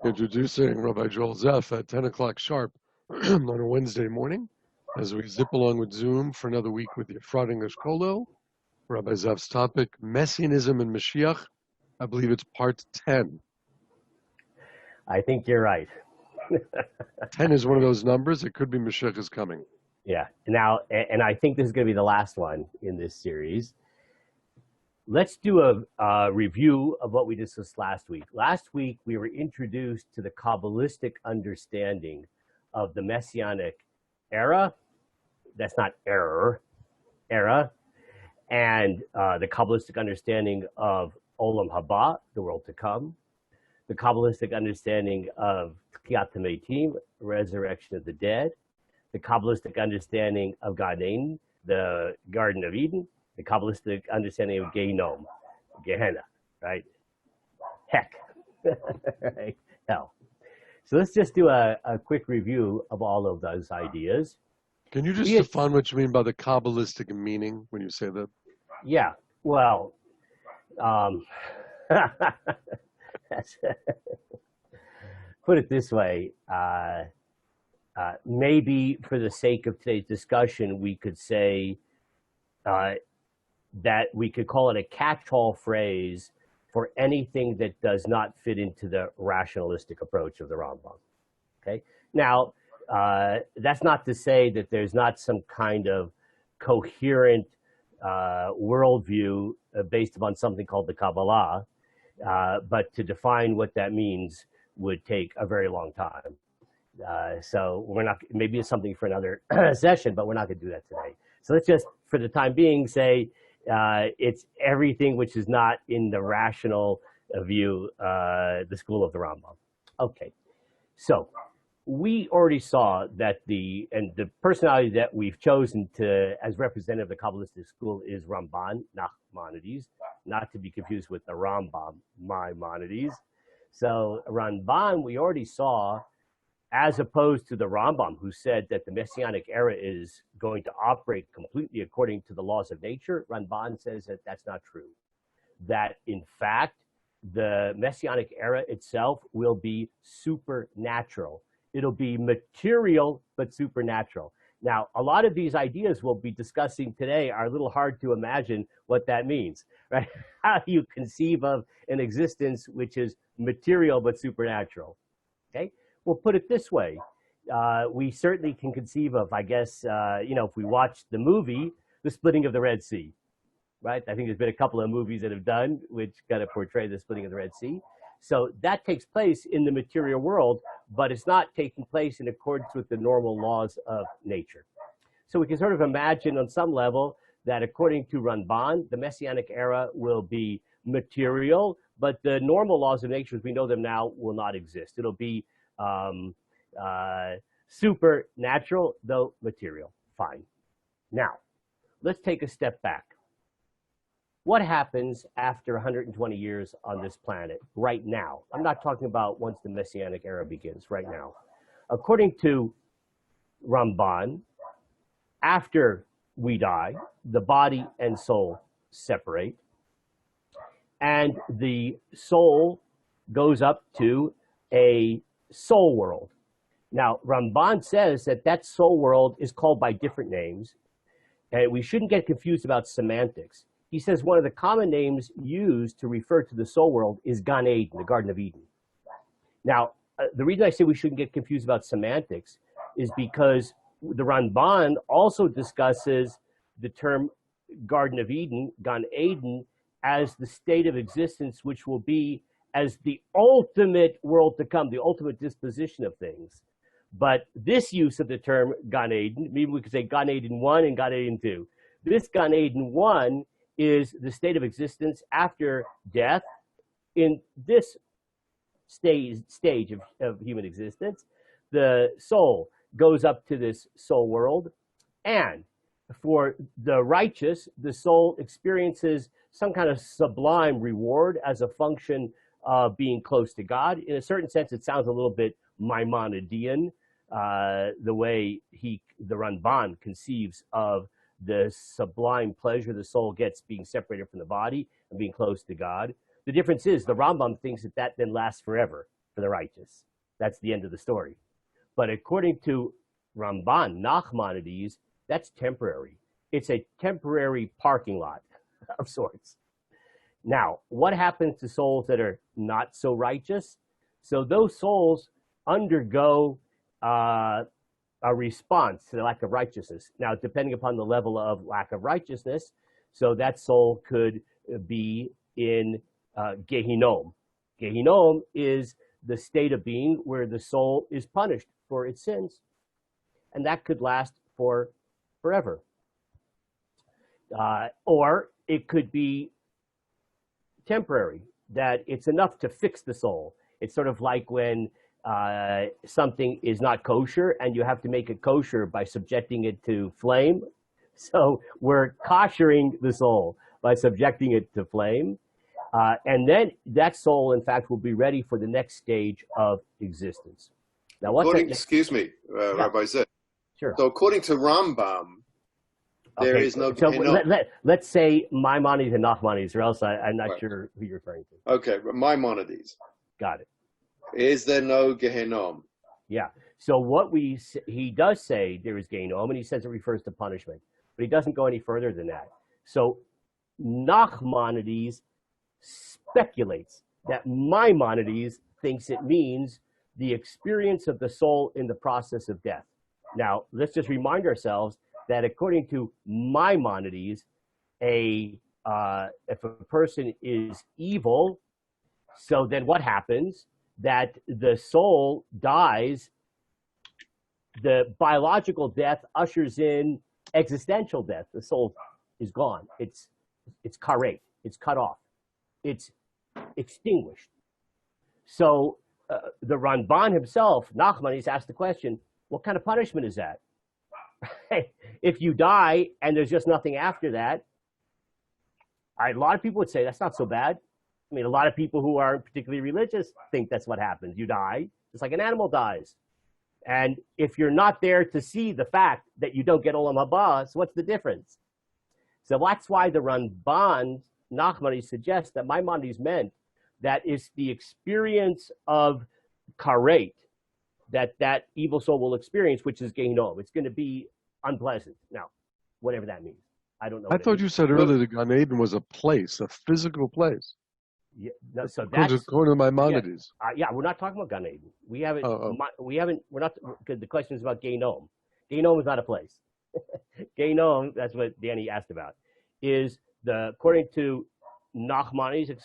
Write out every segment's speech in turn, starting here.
Introducing Rabbi Zeff at 10 o'clock sharp on a Wednesday morning as we zip along with Zoom for another week with the Efrat Kollel. Rabbi Zeff's topic, messianism and Mashiach. I believe it's part 10. I think you're right. 10 is one of those numbers. It could be Mashiach is coming. Yeah. Now, and I think this is going to be the last one in this series. Let's do a review of what we discussed last week. Last week, we were introduced to the Kabbalistic understanding of the Messianic era. That's not error, era. And the Kabbalistic understanding of Olam Haba, the world to come. The Kabbalistic understanding of Tchiyat HaMetim, resurrection of the dead. The Kabbalistic understanding of Gan Eden, the Garden of Eden. The Kabbalistic understanding of Gehinnom, Gehenna, right? Heck, right? Hell. So let's just do a quick review of all of those ideas. Can you just define what you mean by the Kabbalistic meaning when you say that? Yeah, well, put it this way. Maybe for the sake of today's discussion, we could say that we could call it a catch-all phrase for anything that does not fit into the rationalistic approach of the Rambam. Okay. Now, that's not to say that there's not some kind of coherent worldview based upon something called the Kabbalah, but to define what that means would take a very long time. So we're not, maybe it's something for another session, but we're not going to do that today. So let's just, for the time being, say it's everything which is not in the rational view, the school of the Rambam. Okay, so we already saw that the personality that we've chosen to as representative of the Kabbalistic school is Ramban, Nachmanides, not to be confused with the Rambam, Maimonides. So Ramban, we already saw, as opposed to the Rambam, who said that the Messianic era is going to operate completely according to the laws of nature. Ramban says that that's not true. That, in fact, the Messianic era itself will be supernatural. It'll be material, but supernatural. Now, a lot of these ideas we'll be discussing today are a little hard to imagine what that means, right? How do you conceive of an existence which is material, but supernatural, okay? We'll put it this way. We certainly can conceive of, I guess, if we watch the movie, The Splitting of the Red Sea, right? I think there's been a couple of movies that have done which kind of portray the splitting of the Red Sea. So that takes place in the material world, but it's not taking place in accordance with the normal laws of nature. So we can sort of imagine on some level that according to Ramban, the Messianic era will be material, but the normal laws of nature as we know them now will not exist. It'll be supernatural, though material. Fine. Now, let's take a step back. What happens after 120 years on this planet right now? I'm not talking about once the Messianic era begins, right now. According to Ramban, after we die, the body and soul separate, and the soul goes up to a soul world. Now, Ramban says that that soul world is called by different names, and we shouldn't get confused about semantics. He says one of the common names used to refer to the soul world is Gan Eden, the Garden of Eden. Now, the reason I say we shouldn't get confused about semantics is because the Ramban also discusses the term Garden of Eden, Gan Eden, as the state of existence which will be as the ultimate world to come, the ultimate disposition of things. But this use of the term Gan Eden, maybe we could say Gan Eden 1 and Gan Eden 2. This Gan Eden 1 is the state of existence after death in this stage of human existence. The soul goes up to this soul world, and for the righteous, the soul experiences some kind of sublime reward as a function of being close to God. In a certain sense, it sounds a little bit Maimonidean, the way the Ramban conceives of the sublime pleasure the soul gets being separated from the body and being close to God. The difference is the Rambam thinks that then lasts forever. for the righteous. That's the end of the story. But according to Ramban, Nachmanides, that's temporary. It's a temporary parking lot of sorts. Now, what happens to souls that are not so righteous? So those souls undergo a response to the lack of righteousness. Now, depending upon the level of lack of righteousness, so that soul could be in Gehinom. Gehinom is the state of being where the soul is punished for its sins. And that could last for forever. Or it could be temporary, that it's enough to fix the soul. It's sort of like when something is not kosher and you have to make it kosher by subjecting it to flame. So we're koshering the soul by subjecting it to flame. And then that soul, in fact, will be ready for the next stage of existence. Now, excuse me, Rabbi Zeff. Sure. So according to Rambam, there is no... So let's say Maimonides and Nachmanides, or else I'm not sure who you're referring to. Okay, Maimonides. Got it. Is there no Gehenom? Yeah. So he does say there is Gehenom, and he says it refers to punishment, but he doesn't go any further than that. So Nachmanides speculates that Maimonides thinks it means the experience of the soul in the process of death. Now, let's just remind ourselves that according to Maimonides, if a person is evil, so then what happens? That the soul dies, the biological death ushers in existential death. The soul is gone. It's karet. It's cut off. It's extinguished. So the Ramban himself, Nachmanides, asked the question, what kind of punishment is that? If you die and there's just nothing after that, a lot of people would say that's not so bad. I mean, a lot of people who aren't particularly religious think that's what happens. You die, just like an animal dies. And if you're not there to see the fact that you don't get Olam Haba, so what's the difference? So that's why the Ramban, Nachmanides, suggests that Maimonides meant that is the experience of karet, that evil soul will experience, which is Gehinom. It's going to be unpleasant. Now, whatever that means. I don't know. I thought you said earlier that Gan Eden was a place, a physical place. Yeah, no, so that's according to Maimonides. Yeah, we're not talking about Gan Eden. We haven't. We're not. Because the question is about Gehinom. Gehinom is not a place. Gehinom, that's what Danny asked about, is according to Nachmanides'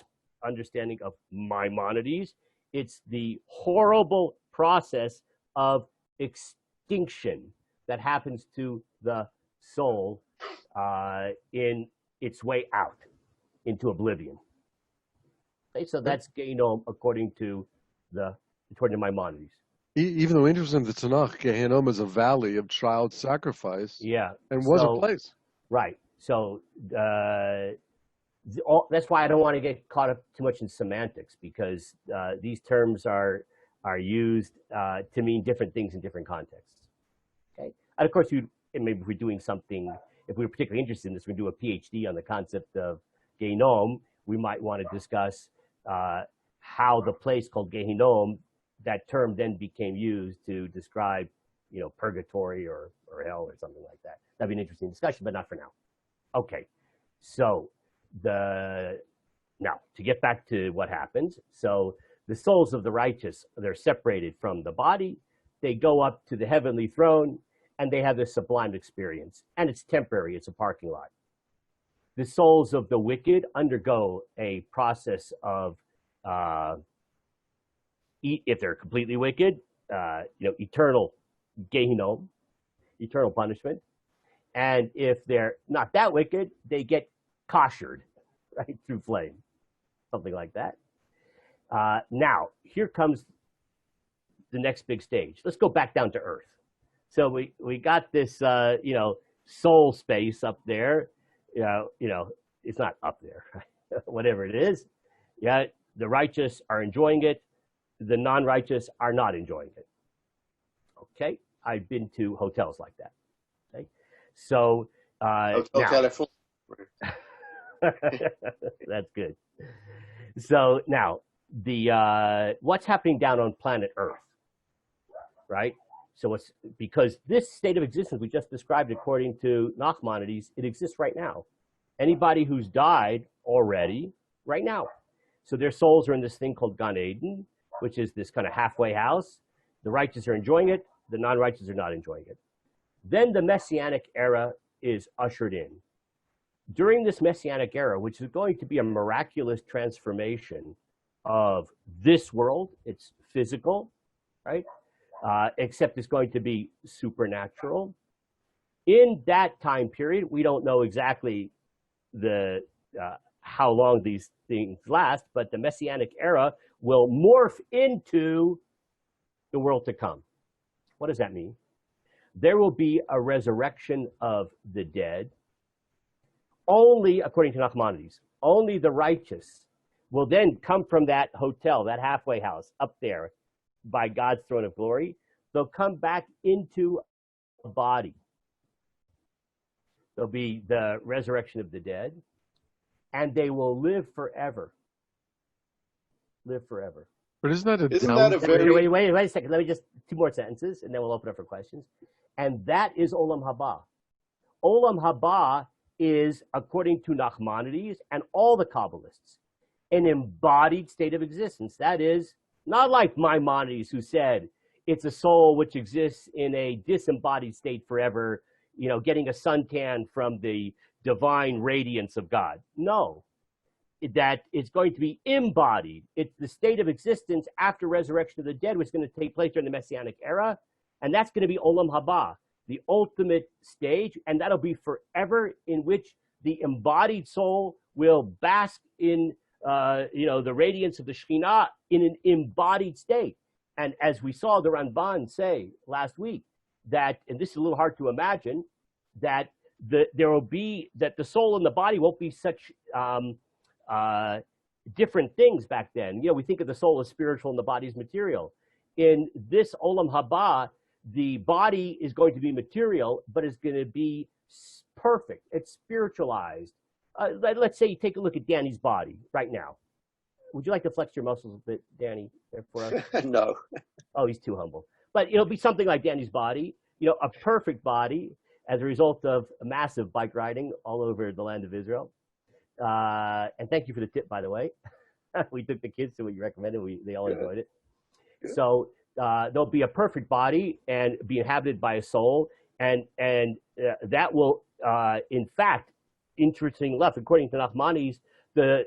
understanding of Maimonides, it's the horrible process of extinction that happens to the soul in its way out into oblivion. Okay, so that's Gehinom according to Maimonides. Even though interesting, the Tanakh, Gehinom is a valley of child sacrifice. Yeah, and was a place. Right. So that's why I don't want to get caught up too much in semantics, because these terms are used to mean different things in different contexts. Okay, and of course, maybe if we're doing something, if we were particularly interested in this, we do a PhD on the concept of Gehinom, we might want to discuss how the place called Gehinom, that term then became used to describe, purgatory or hell or something like that. That'd be an interesting discussion, but not for now. Okay, so now to get back to what happens. So the souls of the righteous, they're separated from the body. They go up to the heavenly throne, and they have this sublime experience. And it's temporary. It's a parking lot. The souls of the wicked undergo a process of, if they're completely wicked, eternal Gehinom, eternal punishment. And if they're not that wicked, they get koshered, right, through flame, something like that. Now, here comes the next big stage. Let's go back down to earth. So we got this, soul space up there. It's not up there, right? Whatever it is. Yeah, the righteous are enjoying it. The non-righteous are not enjoying it. Okay, I've been to hotels like that. Okay, so Hotel California. That's good. So now the what's happening down on planet Earth, right? So it's because this state of existence we just described, according to Nachmanides, it exists right now. Anybody who's died already, right now. So their souls are in this thing called Gan Eden, which is this kind of halfway house. The righteous are enjoying it. The non-righteous are not enjoying it. Then the Messianic era is ushered in. During this Messianic era, which is going to be a miraculous transformation of this world, it's physical, right? Except it's going to be supernatural. In that time period, we don't know exactly the how long these things last, but the Messianic era will morph into the world to come. What does that mean? There will be a resurrection of the dead. Only, according to Nachmanides, only the righteous will then come from that hotel, that halfway house up there by God's throne of glory. They'll come back into a body. There'll be the resurrection of the dead, and they will live forever. Live forever. But isn't that a Wait a second. Let me just 2 more sentences, and then we'll open up for questions. And that is Olam Haba. Olam Haba is, according to Nachmanides and all the Kabbalists, an embodied state of existence. That is, not like Maimonides, who said it's a soul which exists in a disembodied state forever, you know, getting a suntan from the divine radiance of God. No, that it's going to be embodied. It's the state of existence after resurrection of the dead, which is going to take place during the Messianic era, and that's going to be Olam Haba, the ultimate stage, and that'll be forever, in which the embodied soul will bask in the radiance of the Shekhinah in an embodied state. And as we saw the Ramban say last week, that, and this is a little hard to imagine, that there will be, that the soul and the body won't be such different things back then. You know, we think of the soul as spiritual and the body as material. In this Olam Haba, the body is going to be material, but it's going to be perfect. It's spiritualized. Let's say you take a look at Danny's body right now. Would you like to flex your muscles a bit, Danny, for us? No. Oh, he's too humble. But it'll be something like Danny's body, you know, a perfect body as a result of massive bike riding all over the land of Israel. And thank you for the tip, by the way. We took the kids to what you recommended. They all enjoyed it. Good. So there'll be a perfect body and be inhabited by a soul. And that will, in fact, interesting enough, according to Nachmanides, the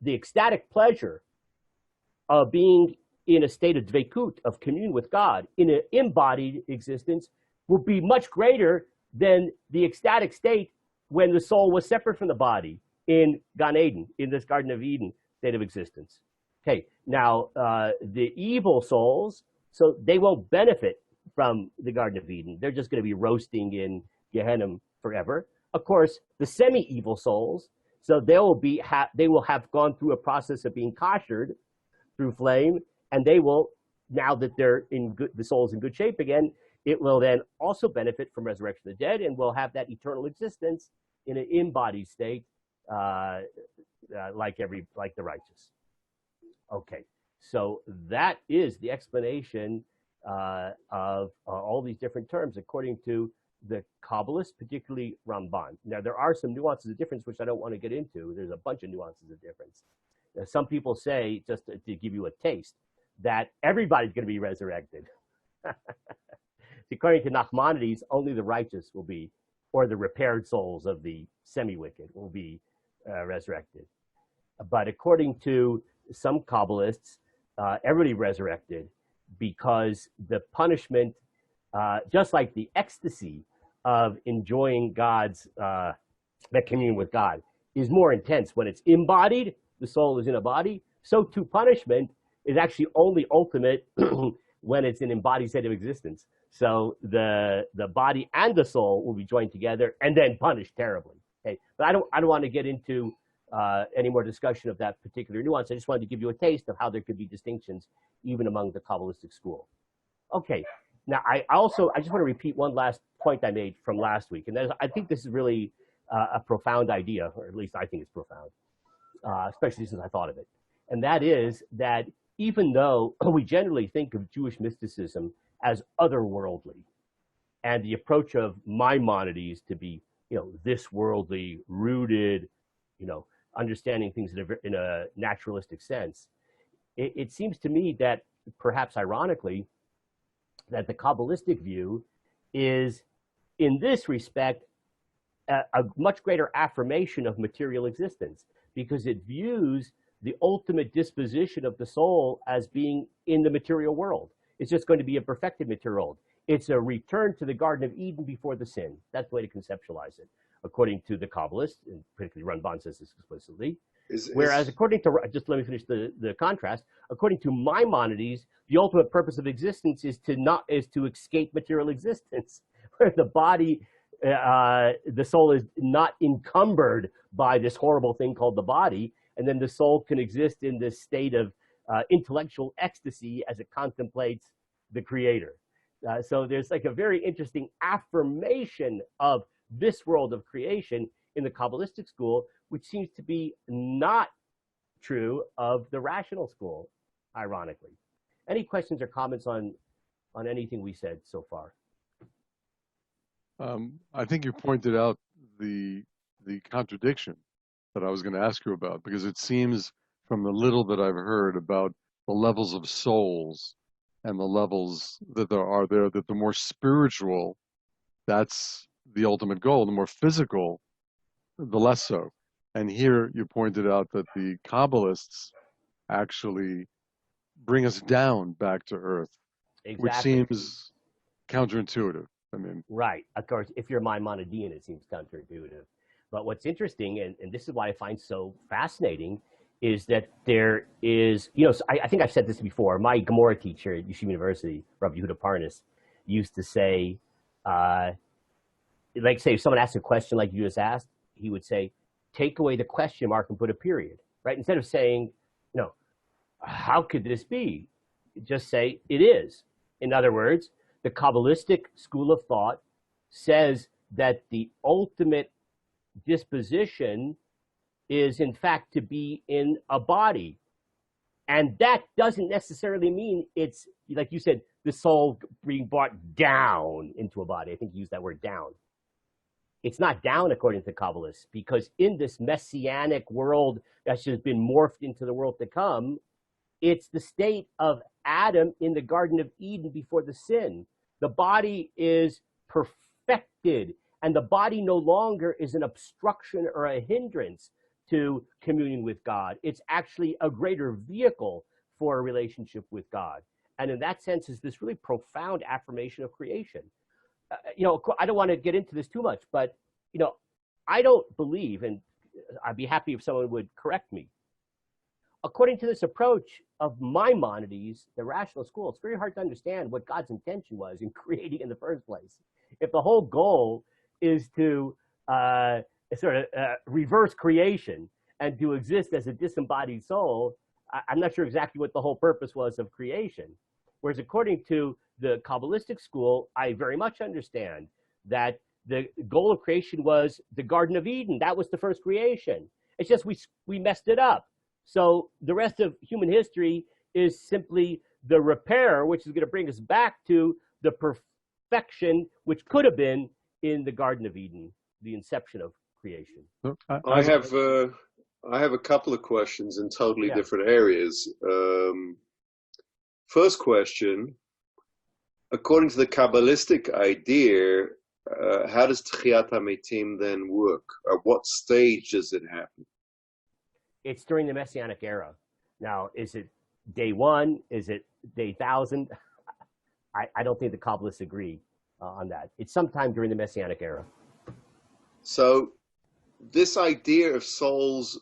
ecstatic pleasure of being in a state of dveikut, of communion with God, in an embodied existence, will be much greater than the ecstatic state when the soul was separate from the body in Gan Eden, in this Garden of Eden state of existence. Okay, now the evil souls, so they won't benefit from the Garden of Eden. They're just going to be roasting in Gehenna forever. Of course, the semi-evil souls, so they will have gone through a process of being koshered through flame, and they will, now that they're in good, the soul's in good shape again, it will then also benefit from resurrection of the dead, and will have that eternal existence in an embodied state, like the righteous. Okay, so that is the explanation of all these different terms according to the Kabbalists, particularly Ramban. Now, there are some nuances of difference which I don't want to get into. There's a bunch of nuances of difference. Some people say, just to give you a taste, that everybody's going to be resurrected. According to Nachmanides, only the righteous will be, or the repaired souls of the semi-wicked will be resurrected. But according to some Kabbalists, everybody resurrected, because the punishment, just like the ecstasy of enjoying God's, that communion with God, is more intense when it's embodied, the soul is in a body, so too punishment is actually only ultimate when it's an embodied state of existence. So the body and the soul will be joined together and then punished terribly. Okay, but I don't want to get into any more discussion of that particular nuance. I just wanted to give you a taste of how there could be distinctions even among the Kabbalistic school. Okay, now I just want to repeat one last point I made from last week, and that is, I think this is really a profound idea, or at least I think it's profound, especially since I thought of it. And that is that even though we generally think of Jewish mysticism as otherworldly, and the approach of Maimonides to be, this worldly, rooted, understanding things in a naturalistic sense, it seems to me that perhaps ironically, that the Kabbalistic view is, in this respect, a much greater affirmation of material existence, because it views the ultimate disposition of the soul as being in the material world. It's just going to be a perfected material world. It's a return to the Garden of Eden before the sin. That's the way to conceptualize it, according to the Kabbalists, and particularly Ramban says this explicitly. Whereas according to, just let me finish the contrast, according to Maimonides, the ultimate purpose of existence is to escape material existence, where the body, the soul is not encumbered by this horrible thing called the body, and then the soul can exist in this state of intellectual ecstasy as it contemplates the Creator. So there's like a very interesting affirmation of this world of creation in the Kabbalistic school, which seems to be not true of the rational school, ironically. Any questions or comments on anything we said so far? I think you pointed out the contradiction that I was going to ask you about, because it seems from the little that I've heard about the levels of souls and the levels that there are there, that the more spiritual, that's the ultimate goal. The more physical, the less so. And here you pointed out that the Kabbalists actually bring us down back to earth, Exactly. which seems counterintuitive. I mean, right. Of course, if you're Maimonidean, it seems counterintuitive. But what's interesting, and this is why I find so fascinating, is that there is, I think I've said this before. My Gemara teacher at Yeshiva University, Rabbi Yehuda Parnas, used to say, like, say, if someone asks a question like you just asked, he would say, take away the question mark and put a period, right? Instead of saying, how could this be? Just say, it is. In other words, the Kabbalistic school of thought says that the ultimate disposition is, in fact, to be in a body. And that doesn't necessarily mean it's, like you said, the soul being brought down into a body. I think you used that word down. It's not down according to Kabbalists, because in this messianic world that's just been morphed into the world to come, it's the state of Adam in the Garden of Eden before the sin. The body is perfected, and the body no longer is an obstruction or a hindrance to communion with God. It's actually a greater vehicle for a relationship with God. And in that sense, is this really profound affirmation of creation. I don't want to get into this too much, but, I don't believe, and I'd be happy if someone would correct me. According to this approach of Maimonides, the rational school, it's very hard to understand what God's intention was in creating in the first place. If the whole goal is to reverse creation and to exist as a disembodied soul, I'm not sure exactly what the whole purpose was of creation. Whereas according to the Kabbalistic school, I very much understand that the goal of creation was the Garden of Eden. That was the first creation. It's just we messed it up. So the rest of human history is simply the repair, which is going to bring us back to the perfection which could have been in the Garden of Eden, the inception of creation. I have a couple of questions in totally different areas. First question, according to the Kabbalistic idea, how does Tchiyat HaMetim then work? At what stage does it happen? It's during the Messianic era. Now, is it day one? Is it day 1,000? I don't think the Kabbalists agree on that. It's sometime during the Messianic era. So this idea of souls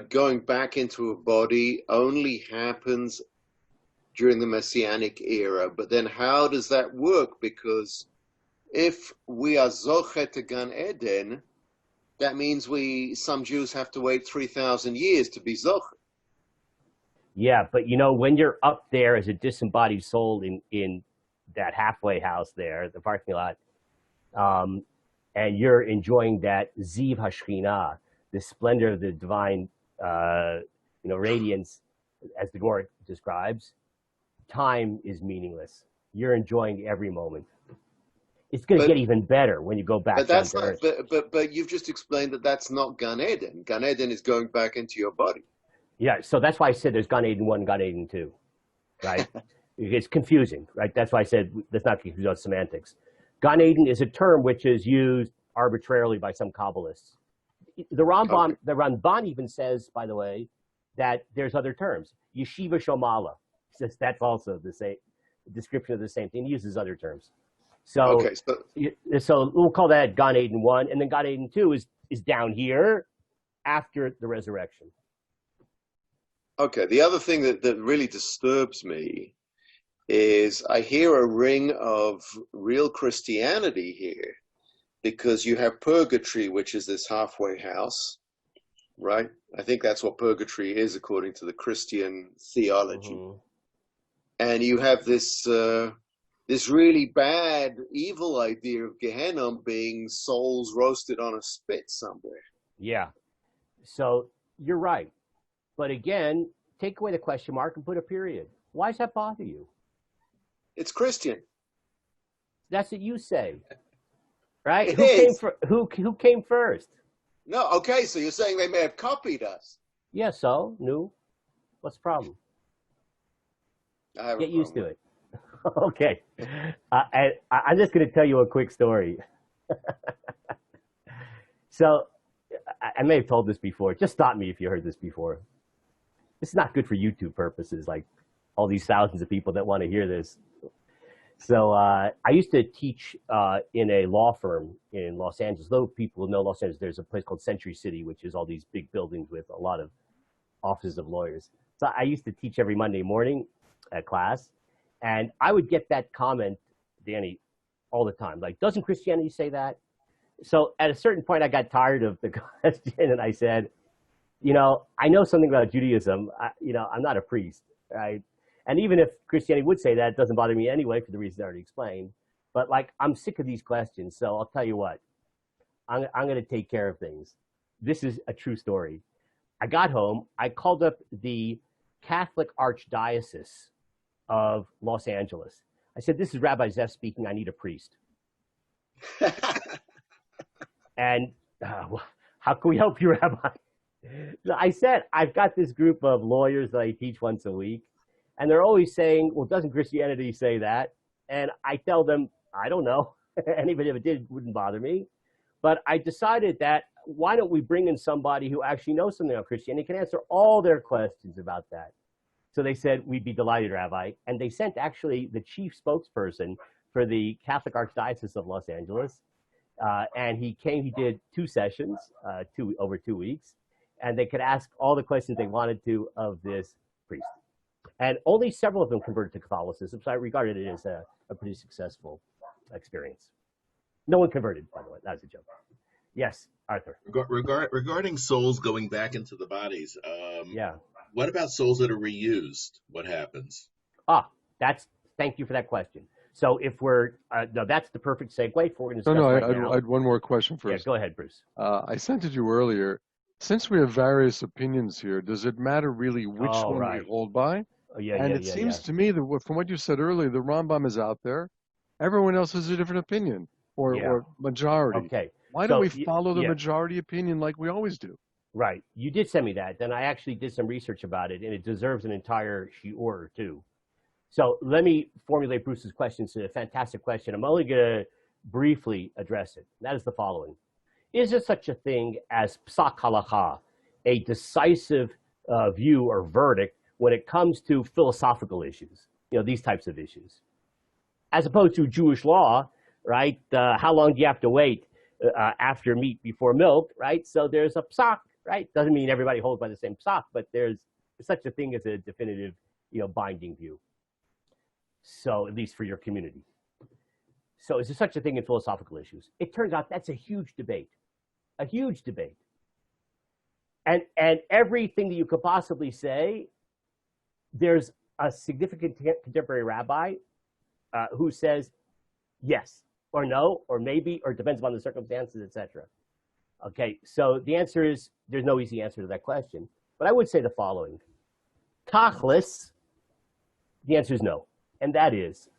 going back into a body only happens during the Messianic era. But then how does that work? Because if we are Zochet to Gan Eden, that means some Jews have to wait 3,000 years to be Zochet. Yeah, but when you're up there as a disembodied soul in that halfway house there, the parking lot, and you're enjoying that Ziv HaShekhinah, the splendor of the divine radiance, as the Gemara describes, time is meaningless. You're enjoying every moment. It's going to get even better when you go back down to earth. But you've just explained that that's not Gan Eden. Gan Eden is going back into your body. Yeah, so that's why I said there's Gan Eden 1, Gan Eden 2, right? It's confusing, right? That's why I said let's not confuse on semantics. Gan Eden is a term which is used arbitrarily by some Kabbalists. The Ramban even says, by the way, that there's other terms. Yeshiva Shomala says that's also the same description of the same thing. He uses other terms. So we'll call that Gan Eden 1, and then Gan Eden 2 is down here after the resurrection. Okay, the other thing that really disturbs me is I hear a ring of real Christianity here, because you have purgatory, which is this halfway house, right? I think that's what purgatory is according to the Christian theology. Mm-hmm. And you have this really bad, evil idea of Gehenna being souls roasted on a spit somewhere. Yeah. So you're right. But again, take away the question mark and put a period. Why does that bother you? It's Christian. That's what you say, right? Who came first? No, okay, so you're saying they may have copied us. Yeah, so, no. What's the problem? Get used to it. Okay. I'm just going to tell you a quick story. So, I may have told this before. Just stop me if you heard this before. This is not good for YouTube purposes, like all these thousands of people that want to hear this. So I used to teach in a law firm in Los Angeles. Though people know Los Angeles, there's a place called Century City, which is all these big buildings with a lot of offices of lawyers. So I used to teach every Monday morning at class, and I would get that comment, Danny, all the time. Like, doesn't Christianity say that? So at a certain point, I got tired of the question, and I said, I know something about Judaism. I'm not a priest, right? And even if Christianity would say that, it doesn't bother me anyway for the reasons I already explained. But like, I'm sick of these questions, so I'll tell you what. I'm going to take care of things. This is a true story. I got home. I called up the Catholic Archdiocese of Los Angeles. I said, "This is Rabbi Zeff speaking. I need a priest." And how can we help you, Rabbi? I said, I've got this group of lawyers that I teach once a week, and they're always saying, well, doesn't Christianity say that? And I tell them, I don't know. And even if it did, it wouldn't bother me. But I decided that why don't we bring in somebody who actually knows something about Christianity and can answer all their questions about that. So they said, we'd be delighted, Rabbi. And they sent actually the chief spokesperson for the Catholic Archdiocese of Los Angeles. And he came, he did 2 sessions, over 2 weeks. And they could ask all the questions they wanted to of this priest. And only several of them converted to Catholicism, so I regarded it as a pretty successful experience. No one converted, by the way. That was a joke. Yes, Arthur. Regarding souls going back into the bodies, yeah. What about souls that are reused? What happens? Thank you for that question. So if we're, no, that's the perfect segue for we're going to discuss I had one more question first. Yeah, go ahead, Bruce. I sent it to you earlier. Since we have various opinions here, does it matter really which one we hold by? It seems to me that from what you said earlier, the Rambam is out there. Everyone else has a different opinion or majority. Okay. Why don't we follow the majority opinion like we always do? Right. You did send me that. Then I actually did some research about it, and it deserves an entire shiur or two. So let me formulate Bruce's question. It's a fantastic question. I'm only going to briefly address it. That is the following. Is there such a thing as psak halacha, a decisive view or verdict when it comes to philosophical issues, these types of issues? As opposed to Jewish law, right? How long do you have to wait after meat before milk, right? So there's a psak, right? Doesn't mean everybody holds by the same psak, but there's such a thing as a definitive, binding view. So at least for your community. So is there such a thing in philosophical issues? It turns out that's a huge debate. A huge debate. And everything that you could possibly say, there's a significant contemporary rabbi who says yes, or no, or maybe, or depends upon the circumstances, etc. Okay, so the answer is, there's no easy answer to that question. But I would say the following. Tachlis, the answer is no. And that is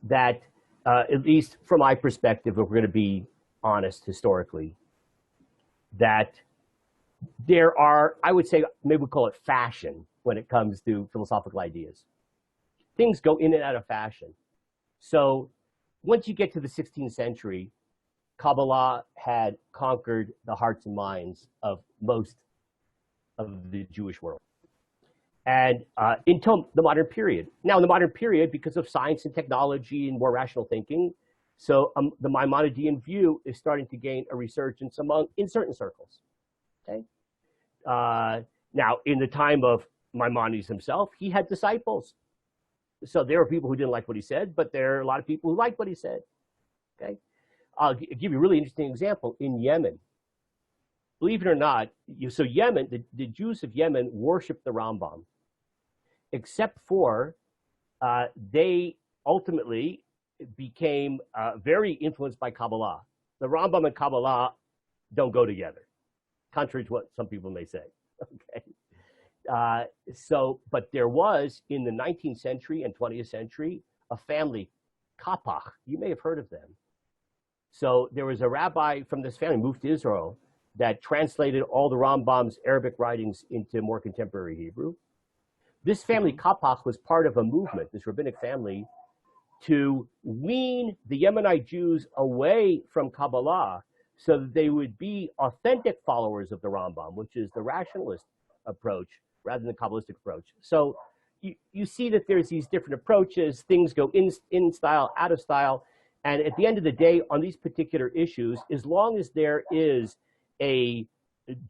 that, at least from my perspective, if we're going to be honest historically, that there are, I would say, maybe we call it fashion when it comes to philosophical ideas. Things go in and out of fashion. So once you get to the 16th century, Kabbalah had conquered the hearts and minds of most of the Jewish world. And until the modern period. Now, in the modern period, because of science and technology and more rational thinking, so the Maimonidean view is starting to gain a resurgence in certain circles. Okay. Now, in the time of Maimonides himself, he had disciples. So there were people who didn't like what he said, but there are a lot of people who liked what he said. Okay. I'll give you a really interesting example. In Yemen, believe it or not, so Yemen, the Jews of Yemen worship the Rambam, except for they ultimately became very influenced by Kabbalah. The Rambam and Kabbalah don't go together, contrary to what some people may say. Okay. But there was, in the 19th century and 20th century, a family, Kapach. You may have heard of them. So there was a rabbi from this family, moved to Israel, that translated all the Rambam's Arabic writings into more contemporary Hebrew. This family, Kapach, was part of a movement, this rabbinic family, to wean the Yemenite Jews away from Kabbalah so that they would be authentic followers of the Rambam, which is the rationalist approach rather than the Kabbalistic approach. So you see that there's these different approaches, things go in style, out of style, and at the end of the day, on these particular issues, as long as there is a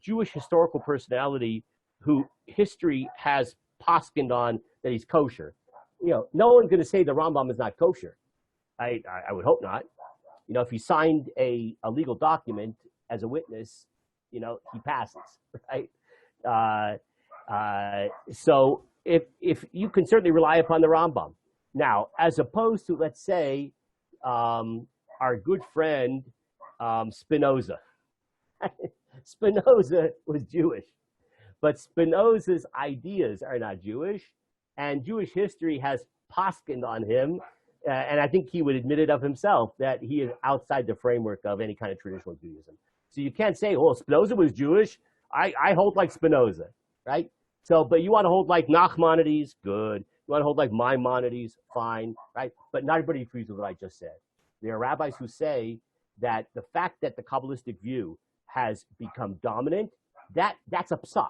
Jewish historical personality who history has poskined on that he's kosher, no one's going to say the Rambam is not kosher. I would hope not. If he signed a legal document as a witness, he passes, right? So if you can certainly rely upon the Rambam. Now, as opposed to, let's say, our good friend Spinoza. Spinoza was Jewish, but Spinoza's ideas are not Jewish, and Jewish history has poskined on him, and I think he would admit it of himself, that he is outside the framework of any kind of traditional Judaism. So you can't say, well, Spinoza was Jewish, I hold like Spinoza, right? So, but you want to hold like Nachmanides, good. You want to hold like Maimonides, fine, right? But not everybody agrees with what I just said. There are rabbis who say that the fact that the Kabbalistic view has become dominant, that's a psak.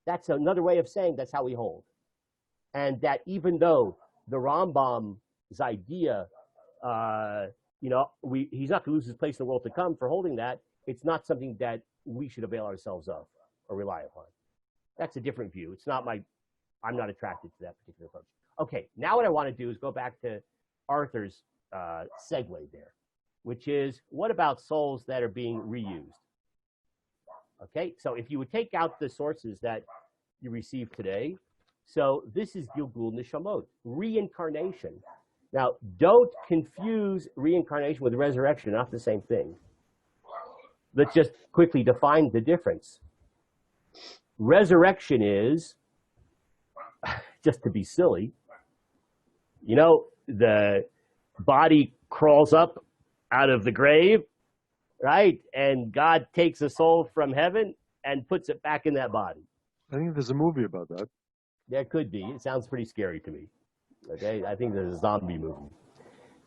That's another way of saying that's how we hold. And that even though the Rambam's idea, he's not going to lose his place in the world to come for holding that, it's not something that we should avail ourselves of or rely upon. That's a different view. I'm not attracted to that particular approach. Okay, now what I want to do is go back to Arthur's segue there, which is, what about souls that are being reused? Okay, so if you would take out the sources that you received today, so this is Gilgul Nishamot, reincarnation. Now, don't confuse reincarnation with resurrection, not the same thing. Let's just quickly define the difference. Resurrection is, just to be silly, the body crawls up out of the grave, right? And God takes a soul from heaven and puts it back in that body. I think there's a movie about that. There could be. It sounds pretty scary to me. Okay, I think there's a zombie movie.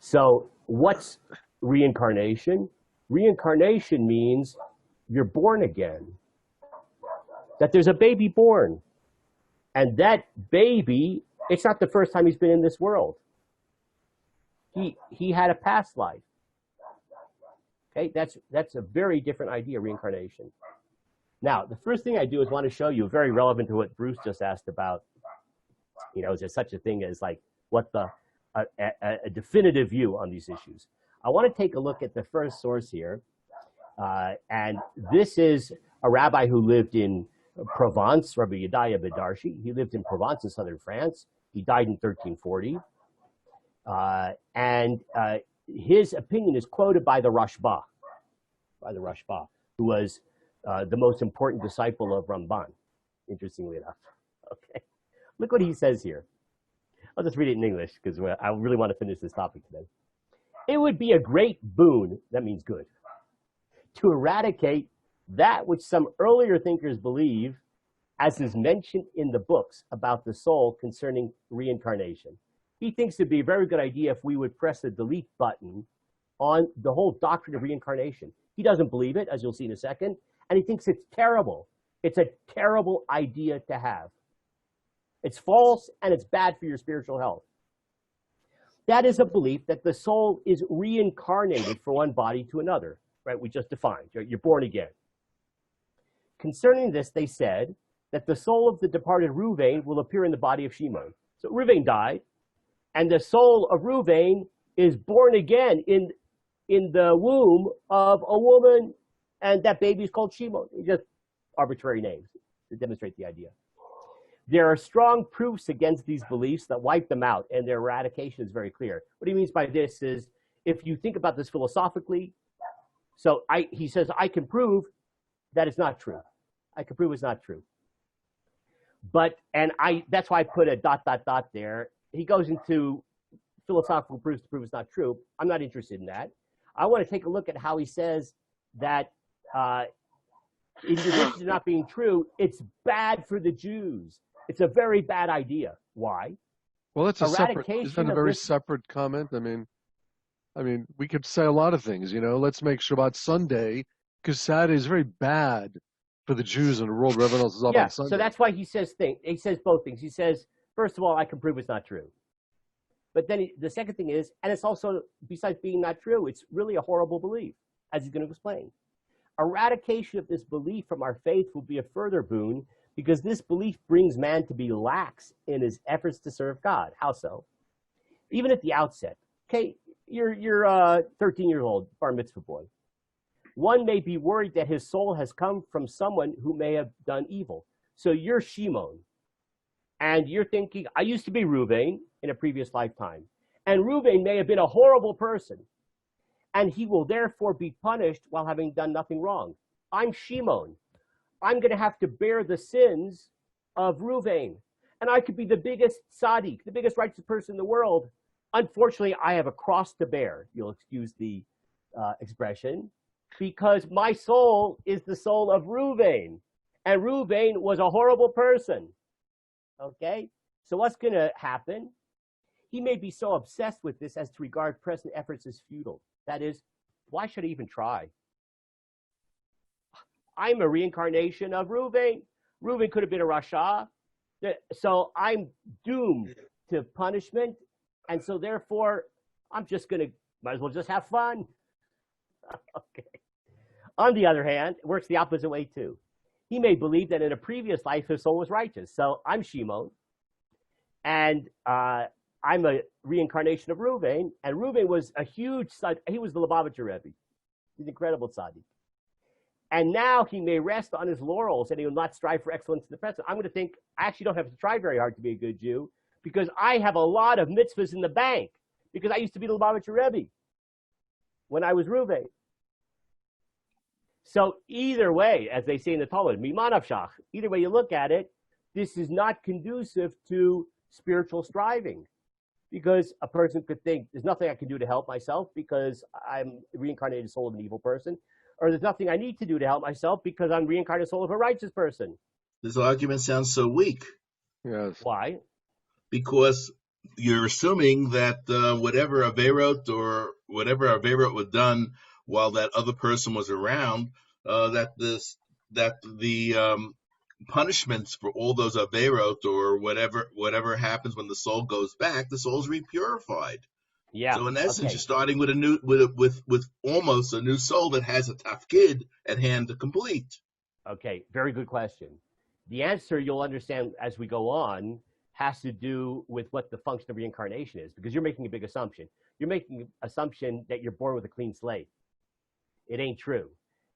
So what's reincarnation? Reincarnation means you're born again. That there's a baby born. And that baby, it's not the first time he's been in this world. He had a past life. Okay, that's a very different idea, reincarnation. Now, the first thing I do is want to show you, very relevant to what Bruce just asked about, is there such a thing as like what a definitive view on these issues? I want to take a look at the first source here. And this is a rabbi who lived in Provence, Rabbi Yedaya Bedarshi. He lived in Provence in southern France. He died in 1340. And his opinion is quoted by the Rashba, who was the most important disciple of Ramban, interestingly enough. Okay, look what he says here. I'll just read it in English because I really want to finish this topic today. It would be a great boon, that means good, to eradicate that which some earlier thinkers believe, as is mentioned in the books about the soul concerning reincarnation. He thinks it'd be a very good idea if we would press the delete button on the whole doctrine of reincarnation. He doesn't believe it, as you'll see in a second, and he thinks it's terrible. It's a terrible idea to have. It's false and it's bad for your spiritual health. That is a belief that the soul is reincarnated from one body to another, right? We just defined, you're born again. Concerning this, they said that the soul of the departed Ruvain will appear in the body of Shimon. So Ruvain died, and the soul of Ruvain is born again in the womb of a woman, and that baby is called Shimon. Just arbitrary names to demonstrate the idea. There are strong proofs against these beliefs that wipe them out, and their eradication is very clear. What he means by this is, if you think about this philosophically, he says, I can prove that it's not true. I can prove it's not true. That's why I put a ... there. He goes into philosophical proofs to prove it's not true. I'm not interested in that. I want to take a look at how he says that in addition to not being true, it's bad for the Jews. It's a very bad idea. Why? Well, that's isn't that a very separate comment? I mean, we could say a lot of things, let's make Shabbat Sunday, because Saturday is very bad for the Jews in the world. Everyone else is off on Sunday. So that's why he says both things. He says, first of all, I can prove it's not true. But then the second thing is, and it's also, besides being not true, it's really a horrible belief, as he's going to explain. Eradication of this belief from our faith will be a further boon, because this belief brings man to be lax in his efforts to serve God. How so? Even at the outset, okay, you're 13 years old, bar mitzvah boy. One may be worried that his soul has come from someone who may have done evil. So you're Shimon, and you're thinking, I used to be Reuven in a previous lifetime, and Reuven may have been a horrible person, and he will therefore be punished while having done nothing wrong. I'm Shimon. I'm going to have to bear the sins of Reuven, and I could be the biggest tzaddik, the biggest righteous person in the world. Unfortunately, I have a cross to bear. You'll excuse the expression, because my soul is the soul of Reuven, and Reuven was a horrible person. Okay? So what's going to happen? He may be so obsessed with this as to regard present efforts as futile. That is, why should I even try? I'm a reincarnation of Reuven. Reuven could have been a Rasha. So I'm doomed to punishment. And so therefore, I'm just going to, might as well just have fun. Okay. On the other hand, it works the opposite way too. He may believe that in a previous life, his soul was righteous. So I'm Shimon, and I'm a reincarnation of Reuven. And Reuven was a huge, he was the Lubavitcher Rebbe. He's an incredible tzaddik. And now he may rest on his laurels and he will not strive for excellence in the present. I'm going to think, I actually don't have to try very hard to be a good Jew, because I have a lot of mitzvahs in the bank, because I used to be the Lubavitcher Rebbe when I was Reuven. So either way, as they say in the Talmud, mima nafshach, either way you look at it, this is not conducive to spiritual striving, because a person could think, there's nothing I can do to help myself because I'm a reincarnated soul of an evil person, or there's nothing I need to do to help myself because I'm reincarnated soul of a righteous person. This argument sounds so weak. Yes. Why? Because you're assuming that whatever Averot or whatever Averot was done while that other person was around, that the punishments for all those Averot or whatever happens when the soul goes back, the soul's repurified. Yeah. So in essence, you're starting with a new, with almost a new soul that has a tafkid at hand to complete. Okay, very good question. The answer, you'll understand as we go on, has to do with what the function of reincarnation is, because you're making a big assumption. You're making an assumption that you're born with a clean slate. It ain't true.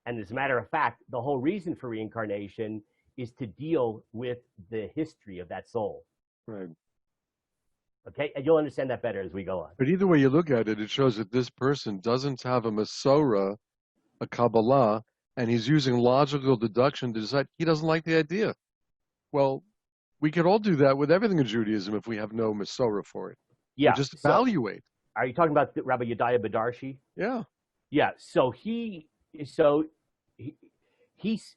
And as a matter of fact, the whole reason for reincarnation is to deal with the history of that soul. Right. Okay, and you'll understand that better as we go on. But either way you look at it, it shows that this person doesn't have a Masorah, a Kabbalah, and he's using logical deduction to decide he doesn't like the idea. Well, we could all do that with everything in Judaism if we have no Masorah for it. Yeah. We just So, evaluate. are you talking about Rabbi Yedaya Badarshi? Yeah. Yeah. So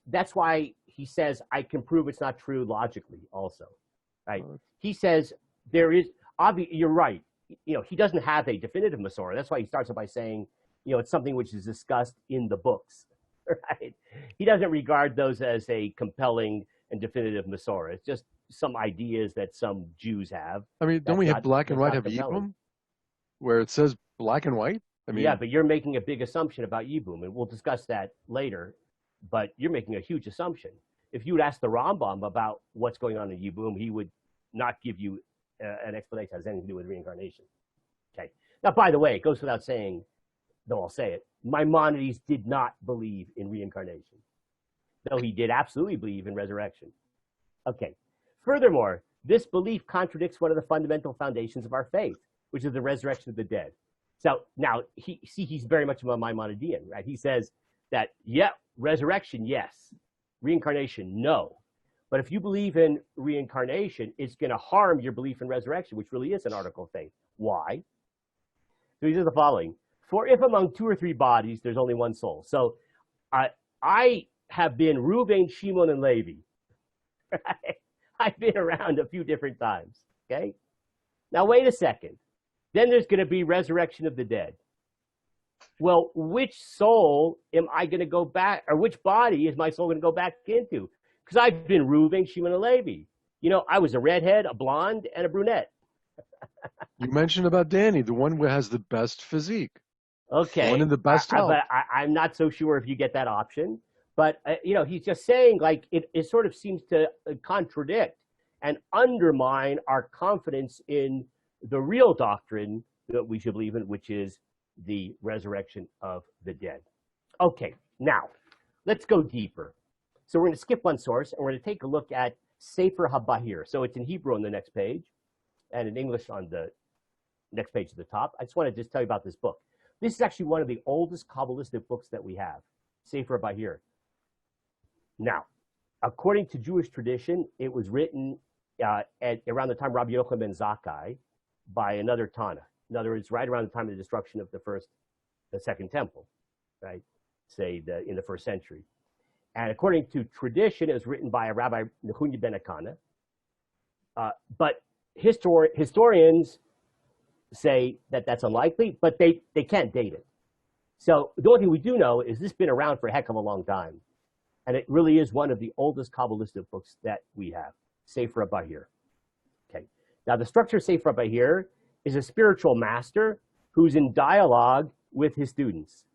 that's why he says I can prove it's not true logically. Also, right? He says there is you're right. You know, he doesn't have a definitive Masorah. That's why he starts it by saying, you know, it's something which is discussed in the books, right? He doesn't regard those as a compelling and definitive Masorah. It's just some ideas that some Jews have. I mean, don't we have black and white have Yibum, where it says black and white? I mean, yeah, but you're making a big assumption about Yibum, and we'll discuss that later. But you're making a huge assumption. If you would ask the Rambam about what's going on in Yibum, he would not give you an explanation that has anything to do with reincarnation. Okay. Now, by the way, it goes without saying, though I'll say it, Maimonides did not believe in reincarnation, though he did absolutely believe in resurrection. Okay. Furthermore, this belief contradicts one of the fundamental foundations of our faith, which is the resurrection of the dead. So now, he's very much of a Maimonidean, right? He says that, yeah, resurrection, yes. Reincarnation, no. But if you believe in reincarnation, it's going to harm your belief in resurrection, which really is an article of faith. Why? So he says the following. For if among 2 or 3 bodies, there's only one soul. So I have been Reuben, Shimon, and Levi. Right? I've been around a few different times. Okay? Now, wait a second. Then there's going to be resurrection of the dead. Well, which soul am I going to go back, or which body is my soul going to go back into? Because I've been Reuben, Shimon, and Levi. You know, I was a redhead, a blonde, and a brunette. You mentioned about Danny, the one who has the best physique. Okay. The one in the best health. But I'm not so sure if you get that option. But, you know, he's just saying, like, it sort of seems to contradict and undermine our confidence in the real doctrine that we should believe in, which is the resurrection of the dead. Okay, now, let's go deeper. So we're going to skip one source, and we're going to take a look at Sefer HaBahir. So it's in Hebrew on the next page, and in English on the next page at the top. I just want to tell you about this book. This is actually one of the oldest Kabbalistic books that we have, Sefer HaBahir. Now, according to Jewish tradition, it was written around the time Rabbi Yochanan ben Zakkai by another Tana. In other words, right around the time of the destruction of the second temple, right? Say in the 1st century. And according to tradition, it was written by a Rabbi Nehunya ben Akana. But historians say that that's unlikely, but they can't date it. So the only thing we do know is this has been around for a heck of a long time. And it really is one of the oldest Kabbalistic books that we have, Sefer HaBahir. Okay. Now, the structure of Sefer HaBahir is a spiritual master who's in dialogue with his students.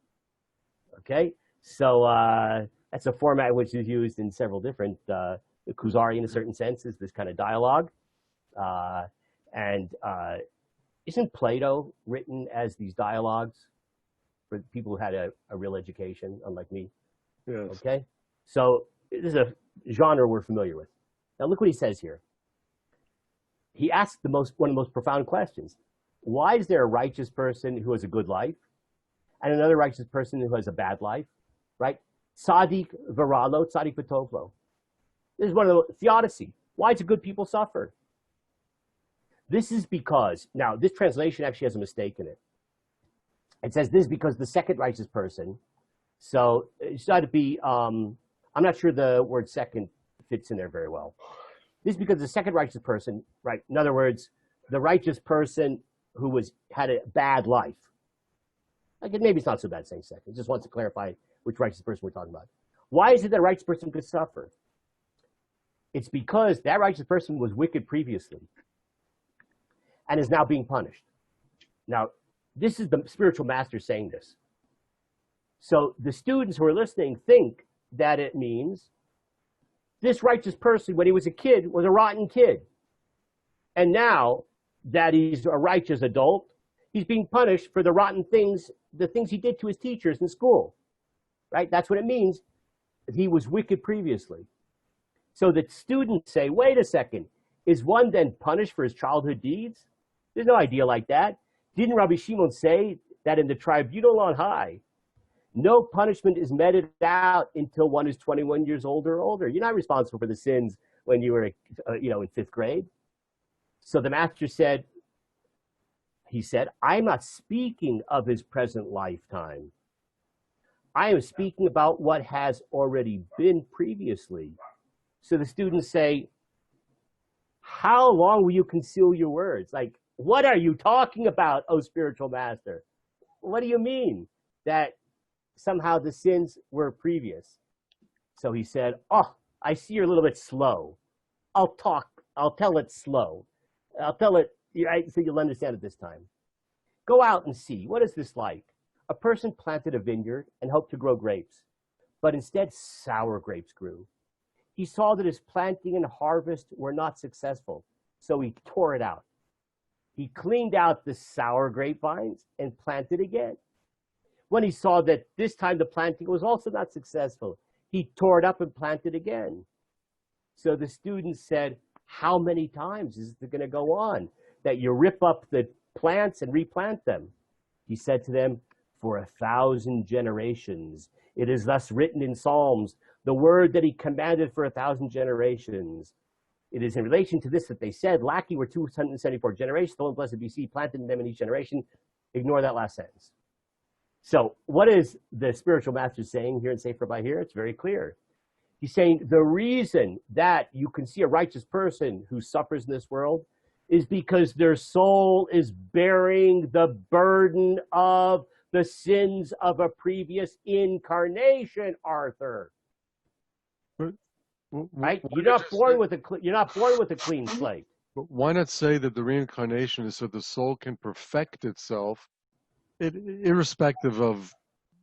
Okay? So that's a format which is used in several different, the Kuzari in a certain sense is this kind of dialogue. Isn't Plato written as these dialogues for people who had a real education, unlike me? Yes. Okay? So this is a genre we're familiar with. Now look what he says here. He asks one of the most profound questions. Why is there a righteous person who has a good life and another righteous person who has a bad life? Right? Tzaddik v'ralo, tzaddik v'tovlo. This is one of the theodicy. Why do good people suffer? This is because, now this translation actually has a mistake in it. It says this is because the second righteous person, so it's got to be, I'm not sure the word second fits in there very well. This is because the second righteous person, right? In other words, the righteous person who had a bad life. Like maybe it's not so bad saying second. It just wants to clarify which righteous person we're talking about. Why is it that a righteous person could suffer? It's because that righteous person was wicked previously and is now being punished. Now, this is the spiritual master saying this. So the students who are listening think that it means this righteous person, when he was a kid, was a rotten kid. And now that he's a righteous adult, he's being punished for the rotten things, the things he did to his teachers in school. Right? That's what it means. He was wicked previously. So the students say, wait a second, is one then punished for his childhood deeds? There's no idea like that. Didn't Rabbi Shimon say that in the tribunal on high? No punishment is meted out until one is 21 years old or older. You're not responsible for the sins when you were, in fifth grade. So the master said, I'm not speaking of his present lifetime. I am speaking about what has already been previously. So the students say, how long will you conceal your words? Like, what are you talking about, oh spiritual master? What do you mean that somehow the sins were previous? So he said, oh, I see you're a little bit slow. I'll tell it slow. I'll tell it, so you'll understand it this time. Go out and see, what is this like? A person planted a vineyard and hoped to grow grapes, but instead sour grapes grew. He saw that his planting and harvest were not successful, so he tore it out. He cleaned out the sour grapevines and planted again. When he saw that this time the planting was also not successful, he tore it up and planted again. So the students said, how many times is it going to go on that you rip up the plants and replant them? He said to them, for 1,000 generations. It is thus written in Psalms, the word that he commanded for 1,000 generations. It is in relation to this that they said, Lackey were 274 generations, the one blessed BC planted in them in each generation. Ignore that last sentence. So what is the spiritual master saying here in Zeff Rabbi here? It's very clear. He's saying the reason that you can see a righteous person who suffers in this world is because their soul is bearing the burden of the sins of a previous incarnation, Arthur. Right? You're not born with a clean slate. But why not say that the reincarnation is so the soul can perfect itself, irrespective of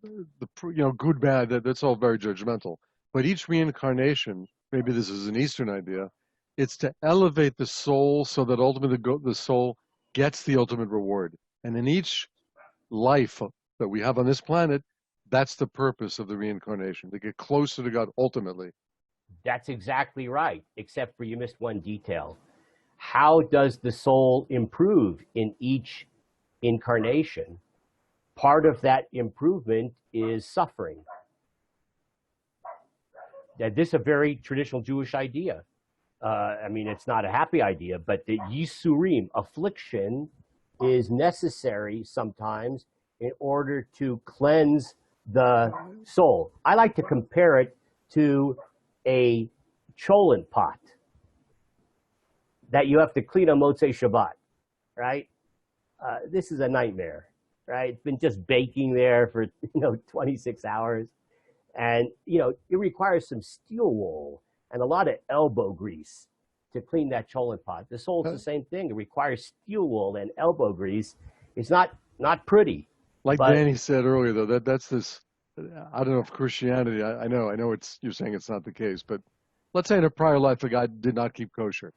the good, bad? That's all very judgmental. But each reincarnation, maybe this is an Eastern idea, it's to elevate the soul so that ultimately the soul gets the ultimate reward. And in each life that we have on this planet, that's the purpose of the reincarnation, to get closer to God ultimately. That's exactly right, except for you missed one detail. How does the soul improve in each incarnation? Part of that improvement is suffering. This is a very traditional Jewish idea. It's not a happy idea, but the Yisurim, affliction, is necessary sometimes in order to cleanse the soul. I like to compare it to a cholent pot that you have to clean on Motzei Shabbat, right? This is a nightmare, right? It's been just baking there for 26 hours. And, it requires some steel wool and a lot of elbow grease to clean that cholent pot. The soul's the same thing. It requires steel wool and elbow grease. It's not pretty. Like Danny said earlier, though, that's this, I don't know if Christianity, I know you're saying it's not the case, but let's say in a prior life, the guy did not keep kosher.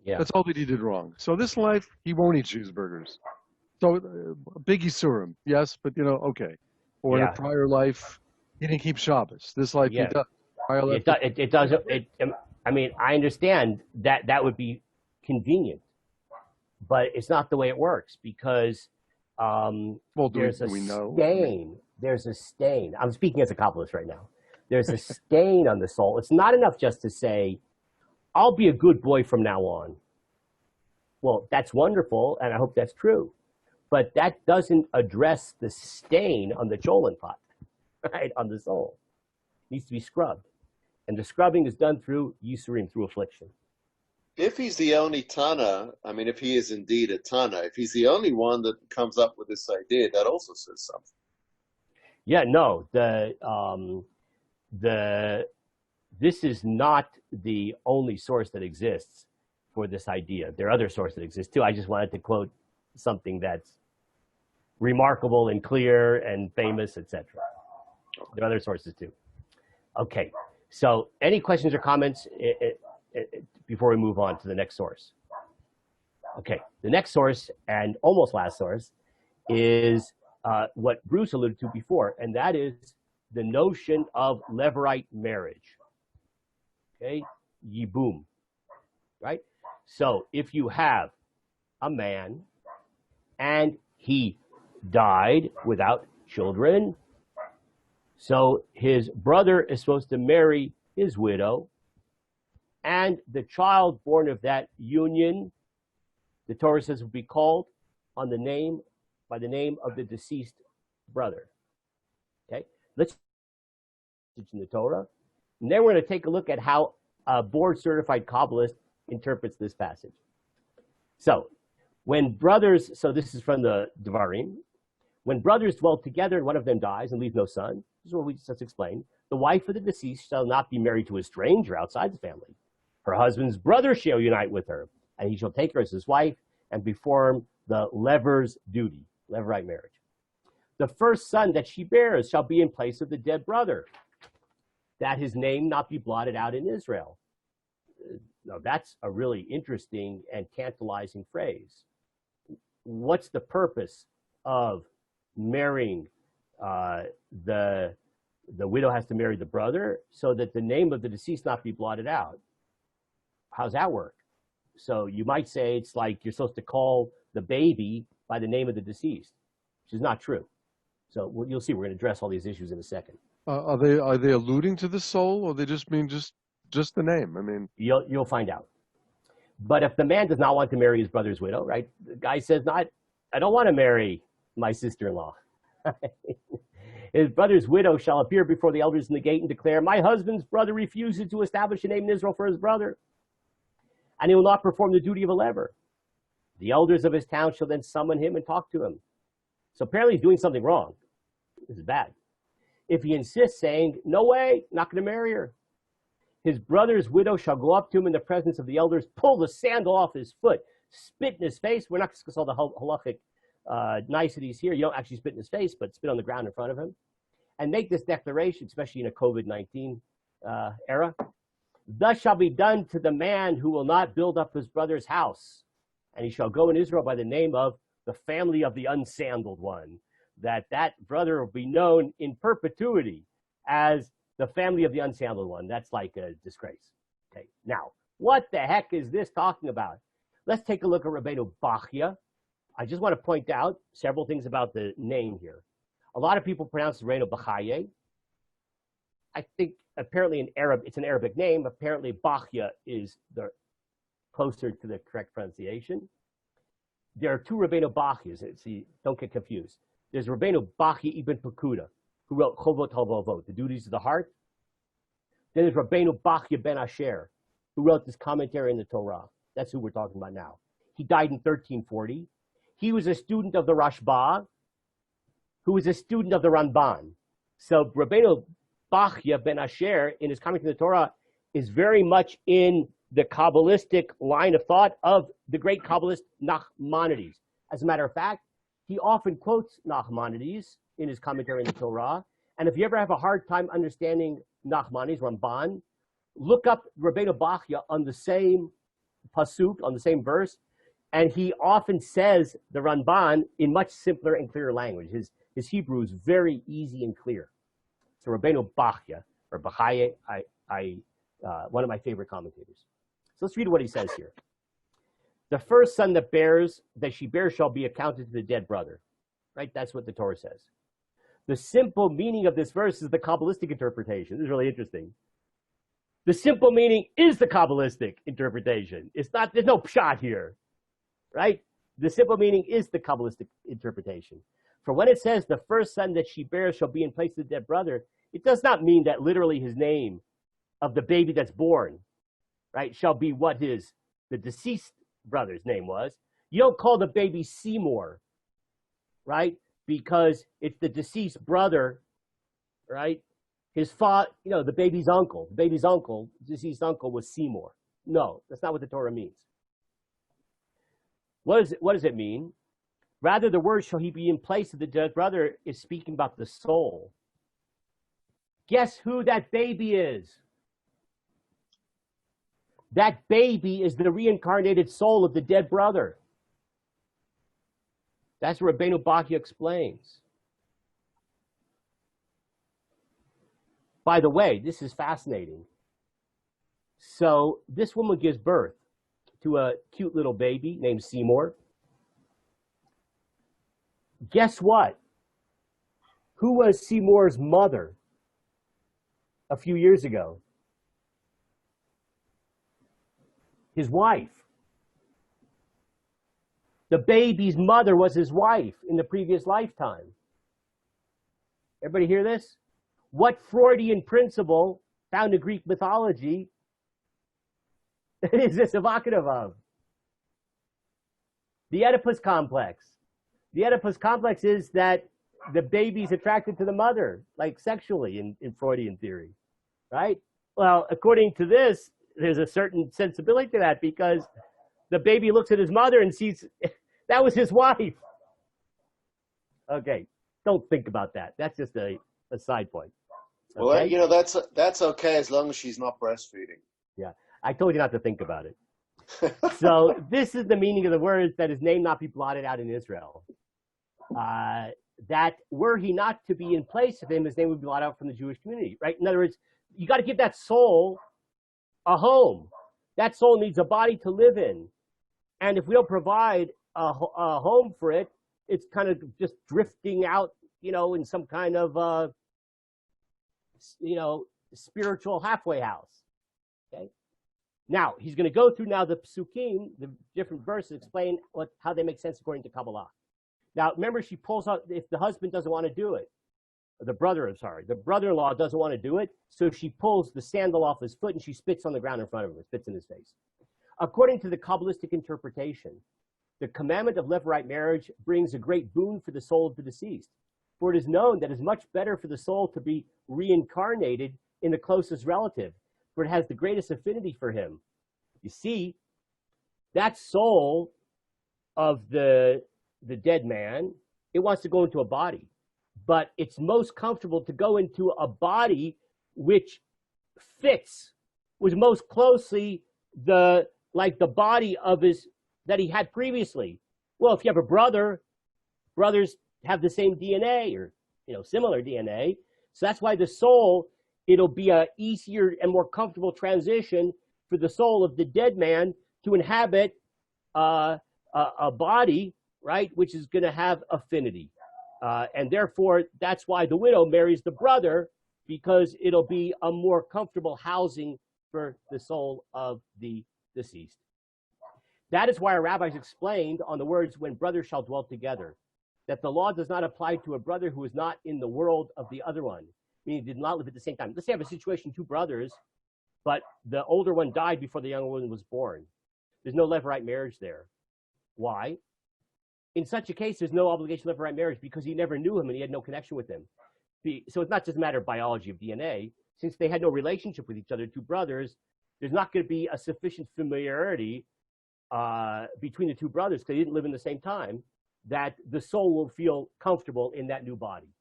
Yeah. That's all that he did wrong. So this life, he won't eat cheeseburgers. So big Yisurim, yes, but okay. Or in a prior life, he didn't keep Shabbos. This life, he does. It doesn't. I understand that would be convenient, but it's not the way it works because there's a stain. There's a stain. I'm speaking as a Kabbalist right now. There's a stain on the soul. It's not enough just to say, I'll be a good boy from now on. Well, that's wonderful, and I hope that's true. But that doesn't address the stain on the cholent pot, right, on the soul. It needs to be scrubbed. And the scrubbing is done through Yisurim, through affliction. If he's the only Tana, if he is indeed a Tana, if he's the only one that comes up with this idea, that also says something. Yeah, no, this is not the only source that exists for this idea. There are other sources that exist too. I just wanted to quote something that's remarkable and clear and famous, etc. There are other sources too. Okay, so any questions or comments before we move on to the next source? Okay, the next source and almost last source is what Bruce alluded to before, and that is the notion of Levirate marriage. Okay, Yibum, right? So if you have a man and he died without children, So his brother is supposed to marry his widow, and the child born of that union, the Torah says, will be called by the name of the deceased brother. Okay, let's teach in the Torah, and then we're going to take a look at how a board-certified Kabbalist interprets this passage. So, when brothers, so this is from the Devarim, when brothers dwell together and one of them dies and leaves no son, this is what we just explained, the wife of the deceased shall not be married to a stranger outside the family. Her husband's brother shall unite with her, and he shall take her as his wife and perform the lever's duty, levirate marriage. The first son that she bears shall be in place of the dead brother, that his name not be blotted out in Israel. Now, that's a really interesting and tantalizing phrase. What's the purpose of marrying the widow has to marry the brother so that the name of the deceased not be blotted out? How's that work? So you might say it's like you're supposed to call the baby by the name of the deceased, which is not true. So you'll see we're going to address all these issues in a second. Are they alluding to the soul, or they just mean just the name? I mean, you'll find out. But if the man does not want to marry his brother's widow, right? The guy says, "I don't want to marry my sister-in-law." His brother's widow shall appear before the elders in the gate and declare, "My husband's brother refuses to establish a name in Israel for his brother, and he will not perform the duty of a lever. The elders of his town shall then summon him and talk to him." So apparently he's doing something wrong. This is bad. If he insists, saying, "No way, not going to marry her," his brother's widow shall go up to him in the presence of the elders, pull the sandal off his foot, spit in his face. We're not going to discuss all the halachic niceties here. You don't actually spit in his face, but spit on the ground in front of him. And make this declaration, especially in a COVID-19 era. "Thus shall be done to the man who will not build up his brother's house. And he shall go in Israel by the name of the family of the unsandaled one." That brother will be known in perpetuity as the family of the unsandaled one. That's like a disgrace. Okay, now, what the heck is this talking about? Let's take a look at Rabbeinu Bachya. I just want to point out several things about the name here. A lot of people pronounce Rabbeinu Bachaye. I think apparently it's an Arabic name. Apparently Bachya is the closer to the correct pronunciation. There are two Rabbeinu Bachyas. See, don't get confused. There's Rabbeinu Bachya ibn Pekuda, who wrote Chovot HaLevavot, the duties of the heart. Then there's Rabbeinu Bachya ben Asher, who wrote this commentary in the Torah. That's who we're talking about now. He died in 1340. He was a student of the Rashba, who was a student of the Ramban. So Rabbeinu Bachya ben Asher, in his commentary in the Torah, is very much in the Kabbalistic line of thought of the great Kabbalist Nachmanides. As a matter of fact, he often quotes Nachmanides in his commentary in the Torah. And if you ever have a hard time understanding Nachmanides, Ramban, look up Rabbeinu Bachya on the same pasuk, on the same verse, and he often says the Ramban in much simpler and clearer language. His Hebrew is very easy and clear. So Rabbeinu Bachya, or Bachaye, one of my favorite commentators. So let's read what he says here. "The first son that she bears shall be accounted to the dead brother." Right? That's what the Torah says. The simple meaning of this verse is the Kabbalistic interpretation. This is really interesting. The simple meaning is the Kabbalistic interpretation. It's not, there's no pshat here. Right? The simple meaning is the Kabbalistic interpretation. For when it says the first son that she bears shall be in place of the dead brother, it does not mean that literally his name of the baby that's born, right, shall be what the deceased brother's name was. You don't call the baby Seymour, right, because it's the deceased brother, right? His father, the baby's uncle. The baby's uncle, deceased uncle, was Seymour. No, that's not what the Torah means. What does it mean? Rather, the word "shall he be in place of the dead brother" is speaking about the soul. Guess who that baby is? That baby is the reincarnated soul of the dead brother. That's what Rabbeinu Bachya explains. By the way, this is fascinating. So this woman gives birth to a cute little baby named Seymour. Guess what? Who was Seymour's mother a few years ago? His wife. The baby's mother was his wife in the previous lifetime. Everybody hear this? What Freudian principle found in Greek mythology is this evocative of? The Oedipus complex. The Oedipus complex is that the baby's attracted to the mother, like sexually in Freudian theory, right? Well, according to this, there's a certain sensibility to that because the baby looks at his mother and sees that was his wife. Okay, don't think about that. That's just a side point. Okay? Well, you know, that's okay as long as she's not breastfeeding. Yeah, I told you not to think about it. So this is the meaning of the words that his name not be blotted out in Israel. That were he not to be in place of him, his name would be blotted out from the Jewish community, right? In other words, you got to give that soul a home. That soul needs a body to live in. And if we don't provide a home for it, it's kind of just drifting out, you know, in some kind of, you know, spiritual halfway house. Okay. Now, he's going to go through now the psukim, the different verses, explain how they make sense according to Kabbalah. Now, remember, she pulls out, if the husband doesn't want to do it, the brother-in-law doesn't want to do it, so she pulls the sandal off his foot and she spits on the ground in front of him, spits in his face. According to the Kabbalistic interpretation, the commandment of levirate marriage brings a great boon for the soul of the deceased. For it is known that it is much better for the soul to be reincarnated in the closest relative, for it has the greatest affinity for him. You see, that soul of the dead man, it wants to go into a body. But it's most comfortable to go into a body which fits, was most closely the body of his that he had previously. Well, if you have a brother, brothers have the same DNA or, you know, similar DNA. So that's why the soul, it'll be a easier and more comfortable transition for the soul of the dead man to inhabit a body, right, which is going to have affinity. And therefore, that's why the widow marries the brother, because it'll be a more comfortable housing for the soul of the deceased. That is why our rabbis explained on the words, when brothers shall dwell together, that the law does not apply to a brother who is not in the world of the other one, meaning did not live at the same time. Let's say you have a situation, two brothers, but the older one died before the younger one was born. There's no levirate marriage there. Why? In such a case, there's no obligation to levirate marriage because he never knew him and he had no connection with him. So it's not just a matter of biology of DNA. Since they had no relationship with each other, two brothers, there's not going to be a sufficient familiarity between the two brothers, because they didn't live in the same time, that the soul will feel comfortable in that new body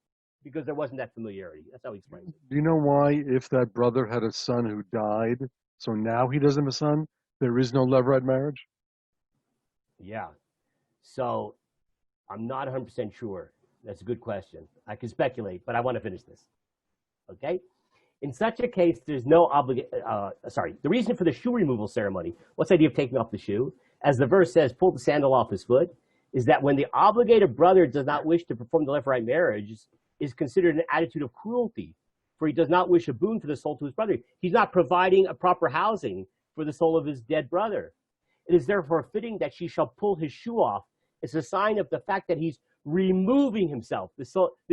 because there wasn't that familiarity. That's how he explains it. Do you know why, if that brother had a son who died, so now he doesn't have a son, there is no levirate marriage? Yeah. So I'm not 100% sure. That's a good question. I can speculate, but I want to finish this. Okay? In such a case, there's no obligation. The reason for the shoe removal ceremony, what's the idea of taking off the shoe? As the verse says, pull the sandal off his foot, is that when the obligated brother does not wish to perform the levirate marriage, is considered an attitude of cruelty, for he does not wish a boon for the soul to his brother. He's not providing a proper housing for the soul of his dead brother. It is therefore fitting that she shall pull his shoe off. It's a sign of the fact that he's removing himself. The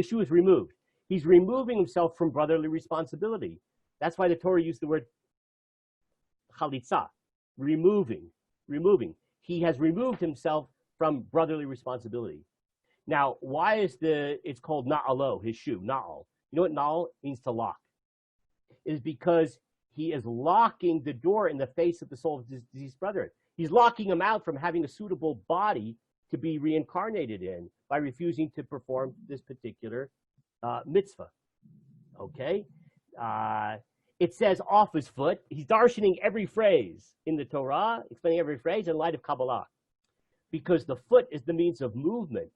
shoe is removed. He's removing himself from brotherly responsibility. That's why the Torah used the word chalitza, removing. He has removed himself from brotherly responsibility. Now, why is it's called na'alo, his shoe, na'al? You know what na'al means? To lock. It is because he is locking the door in the face of the soul of his deceased brother. He's locking him out from having a suitable body to be reincarnated in by refusing to perform this particular mitzvah. Okay? It says off his foot. He's darshaning every phrase in the Torah, explaining every phrase in light of Kabbalah. Because the foot is the means of movement.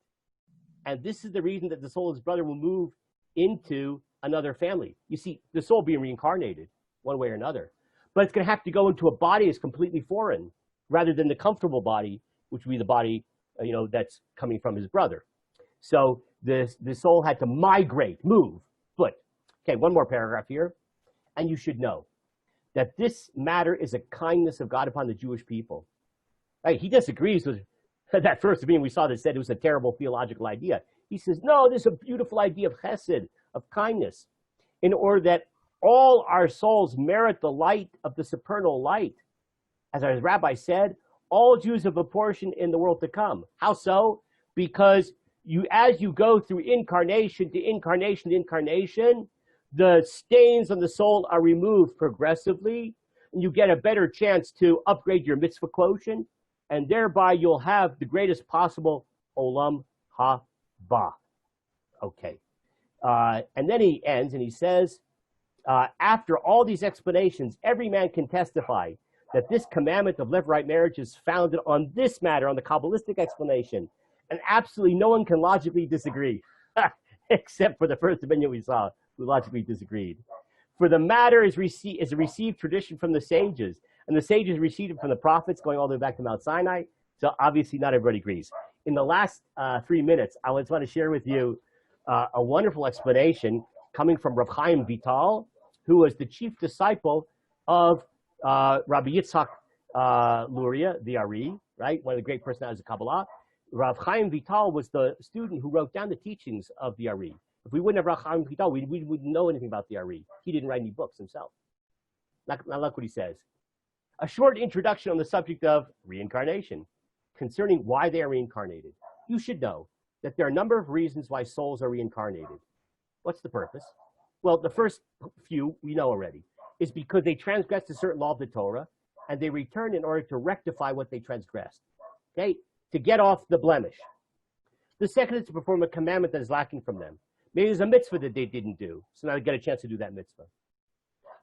And this is the reason that the soul of his brother will move into another family. You see, the soul being reincarnated one way or another. But it's going to have to go into a body that's completely foreign, rather than the comfortable body, which would be the body, that's coming from his brother. So the soul had to migrate, move, foot. Okay, one more paragraph here. And you should know that this matter is a kindness of God upon the Jewish people. Right? He disagrees with that first opinion we saw that said it was a terrible theological idea. He says, no, this is a beautiful idea of chesed, of kindness, in order that all our souls merit the light of the supernal light. As our Rabbi said, all Jews have a portion in the world to come. How so? Because as you go through incarnation to incarnation to incarnation, the stains on the soul are removed progressively, and you get a better chance to upgrade your mitzvah quotient, and thereby you'll have the greatest possible olam haba. Okay. And then he ends and he says, after all these explanations, every man can testify that this commandment of left-right marriage is founded on this matter, on the Kabbalistic explanation. And absolutely no one can logically disagree, except for the first opinion we saw, who logically disagreed. For the matter is a received tradition from the sages, and the sages received it from the prophets, going all the way back to Mount Sinai. So obviously not everybody agrees. In the last 3 minutes, I just want to share with you a wonderful explanation coming from Rav Chaim Vital, who was the chief disciple of Rabbi Yitzhak Luria, the Ari, right? One of the great personalities of Kabbalah. Rav Chaim Vital was the student who wrote down the teachings of the Ari. If we wouldn't have Rav Chaim Vital, we wouldn't know anything about the Ari. He didn't write any books himself. Now look what he says. A short introduction on the subject of reincarnation, concerning why they are reincarnated. You should know that there are a number of reasons why souls are reincarnated. What's the purpose? Well, the first few we know already is because they transgressed a certain law of the Torah, and they return in order to rectify what they transgressed, okay, to get off the blemish. The second is to perform a commandment that is lacking from them. Maybe there's a mitzvah that they didn't do, so now they get a chance to do that mitzvah.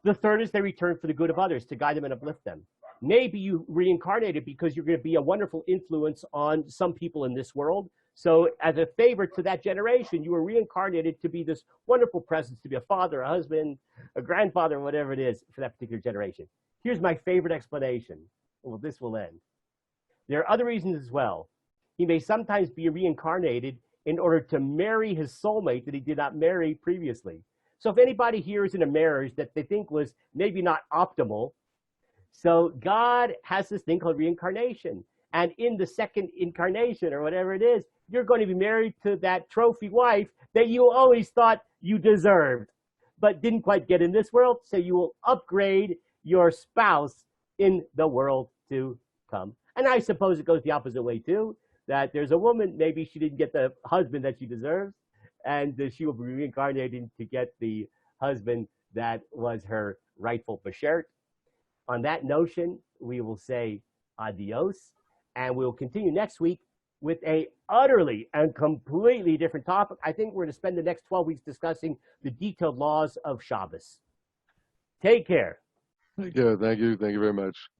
The third is they return for the good of others, to guide them and uplift them. Maybe you reincarnated because you're going to be a wonderful influence on some people in this world. So as a favor to that generation, you were reincarnated to be this wonderful presence, to be a father, a husband, a grandfather, whatever it is for that particular generation. Here's my favorite explanation. Well, this will end. There are other reasons as well. He may sometimes be reincarnated in order to marry his soulmate that he did not marry previously. So if anybody here is in a marriage that they think was maybe not optimal, so God has this thing called reincarnation. And in the second incarnation or whatever it is, you're going to be married to that trophy wife that you always thought you deserved, but didn't quite get in this world. So you will upgrade your spouse in the world to come. And I suppose it goes the opposite way too, that there's a woman, maybe she didn't get the husband that she deserves, and she will be reincarnated to get the husband that was her rightful bashert. On that notion, we will say adios, and we'll continue next week with a utterly and completely different topic. I think we're going to spend the next 12 weeks discussing the detailed laws of Shabbos. Take care. Thank you very much.